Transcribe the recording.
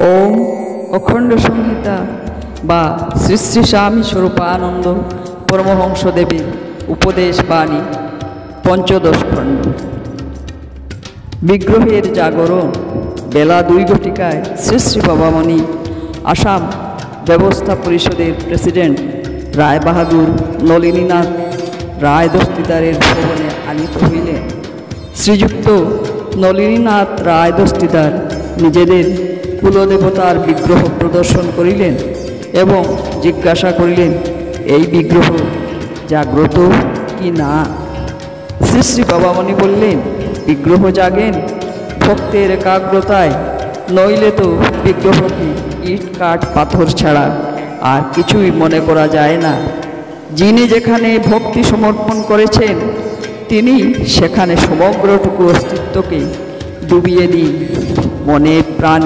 ওম অখণ্ড সংহিতা বা শ্রী শ্রী স্বামী স্বরূপানন্দ পরমহংসদেবের উপদেশ বাণী পঞ্চদশ খণ্ড। বিগ্রহের জাগরণ বেলা 2 ঘটিকায় শ্রী শ্রী বাবামণি আসাম ব্যবস্থা পরিষদের প্রেসিডেন্ট রায় বাহাদুর নলিনীনাথ রায় দস্তিদারের ভবনে আনিত হইলেন। শ্রীযুক্ত নলিনীনাথ রায় দস্তিদার নিজেদের কুলদেবতার বিগ্রহ প্রদর্শন করিলেন এবং জিজ্ঞাসা করিলেন, এই বিগ্রহ জাগ্রত কি না? শ্রী শ্রী বাবামণি বললেন, বিগ্রহ জাগেন ভক্তের একাগ্রতায়, নইলে তো বিগ্রহকে ইট কাঠ পাথর ছাড়া আর কিছুই মনে করা যায় না। যিনি যেখানে ভক্তি সমর্পণ করেছেন তিনি সেখানে সমগ্রটুকু অস্তিত্বকে ডুবিয়ে দিন। মনে প্রাণ